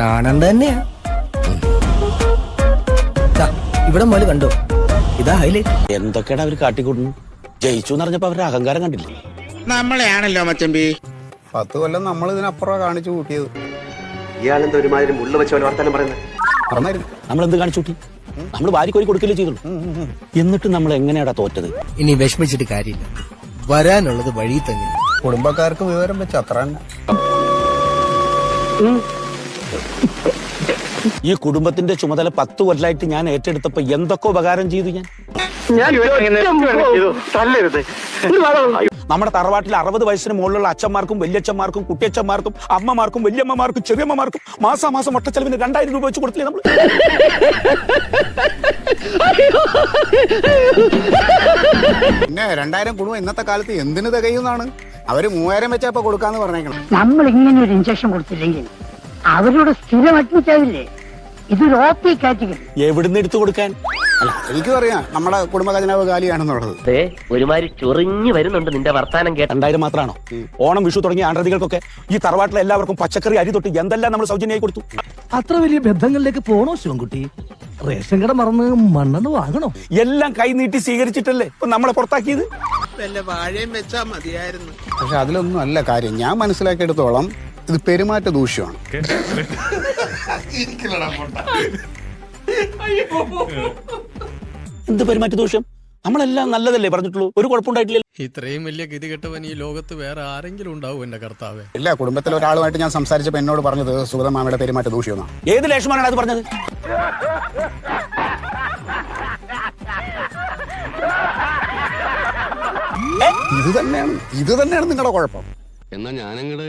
കാണണ്ട തന്നെയാ. ഇവിടെ മോല് കണ്ടോ, ഇതാ ഹൈലൈറ്റ്. എന്തൊക്കെയാണ് അവര് കാട്ടിക്കൂട്ടുന്നു. ജയിച്ചു എന്ന് പറഞ്ഞപ്പോ അവരുടെ അഹങ്കാരം കണ്ടില്ലേ? നമ്മളെയാണല്ലോ മച്ചമ്പി. 10 കൊല്ലം നമ്മൾ ഇതിനപ്പുറം കാണിച്ചു കൂട്ടിയത്. ഇയാളെന്താ ഒരുമാതിരി മുള്ള വെച്ച പോലെ വർത്താനം പറയുന്നത്? പറഞ്ഞായിരുന്നു. നമ്മളെന്ത് കാണിച്ചു കൂട്ടി? നമ്മൾ വാരിക്കോരി കൊടുക്കല്ലേ ചെയ്തുള്ളൂ. എന്നിട്ട് നമ്മൾ എങ്ങനെയാടാ തോറ്റത്? ഇനി വിഷമിച്ചിട്ട് കാര്യമില്ല, വരാനുള്ളത് വഴി തന്നെ. കുടുംബക്കാർക്ക് വിവരം വെച്ച് അത്ര തന്നെ. ഈ കുടുംബത്തിന്റെ ചുമതല 10 കൊല്ലമായിട്ട് ഞാൻ ഏറ്റെടുത്തപ്പോ എന്തൊക്കെ ഉപകാരം ചെയ്തു ഞാൻ. നമ്മുടെ തറവാട്ടിൽ 60 വയസ്സിന് മുകളിലുള്ള അച്ഛന്മാർക്കും വല്യച്ഛന്മാർക്കും കുട്ടിയച്ഛന്മാർക്കും അമ്മമാർക്കും വല്യമ്മമാർക്കും ചെറിയമ്മമാർക്കും മാസാമാസം ഒട്ടച്ചെലവിന് 2000 രൂപ വെച്ച് കൊടുത്തില്ലേ നമ്മൾ? പിന്നെ 2000 കുടുംബം ഇന്നത്തെ കാലത്ത് എന്തിനു തികയുന്നാണ്? അവര് 3000 വെച്ചാ ഇപ്പൊ കൊടുക്കാന്ന് പറഞ്ഞേക്കണം. നമ്മൾ ഇങ്ങനെ ഒരു ഇഞ്ചക്ഷൻ കൊടുത്തില്ലെങ്കിൽ അവരോട് സ്ഥിരം അഡ്മിറ്റ് ആവില്ലേ? ഇതൊരു OP കാറ്റഗറി. എവിടുന്ന് എടുത്തു കൊടുക്കാൻ? എനിക്കും അറിയാം നമ്മുടെ കുടുംബ ഖജനാവ് കാലിയാണെന്നുള്ളത്. ഒരുമാതിരി ചൊറിഞ്ഞു വരുന്നുണ്ട് നിന്റെ വർത്താനം കേട്ട. 2000 മാത്രമാണോ? ഓണം വിഷു തുടങ്ങിയ ആണ്ടതികൾക്കൊക്കെ ഈ തറവാട്ടിലെ എല്ലാവർക്കും പച്ചക്കറി അരി തൊട്ട് എന്തെല്ലാം നമ്മൾ സൗജന്യമായി കൊടുത്തു. അത്ര വലിയ ബന്ധങ്ങളിലേക്ക് പോണോ ശിവൻകുട്ടി? റേഷൻ കട മറന്ന് മണ്ണെണ്ണ വാങ്ങണോ? എല്ലാം കൈ നീട്ടി സ്വീകരിച്ചിട്ടല്ലേ ഇപ്പൊ നമ്മളെ പുറത്താക്കിയത്. വല്ല വാഴയും വെച്ചാ മതിയായിരുന്നു. പക്ഷെ അതിലൊന്നും അല്ല കാര്യം. ഞാൻ മനസ്സിലാക്കിയെടുത്തോളം ഇത് പെരുമാറ്റ ദൂഷ്യമാണ്. എന്ത് പെരുമാറ്റ ദോഷം? നമ്മളെല്ലാം നല്ലതല്ലേ പറഞ്ഞിട്ടുള്ളൂ, ഒരു കുഴപ്പമുണ്ടായിട്ടില്ല. ഇത്രയും വലിയ ഗതികെട്ടവൻ ഈ ലോകത്ത് വേറെ ആരെങ്കിലും ഉണ്ടാവും എന്റെ കർത്താവേ? ഇല്ല, കുടുംബത്തിലെ ഒരാളുമായിട്ട് ഞാൻ സംസാരിച്ചപ്പോൾ എന്നോട് പറഞ്ഞത് സുഗതമാമയുടെ പെരുമാറ്റ ദൂഷ്യമാണ്. ഏത് ലേഷമാനാണ് അത് പറഞ്ഞത്? ഇത് തന്നെയാണ് നിങ്ങളുടെ കുഴപ്പം. എന്നാ ഞാനങ്ങട്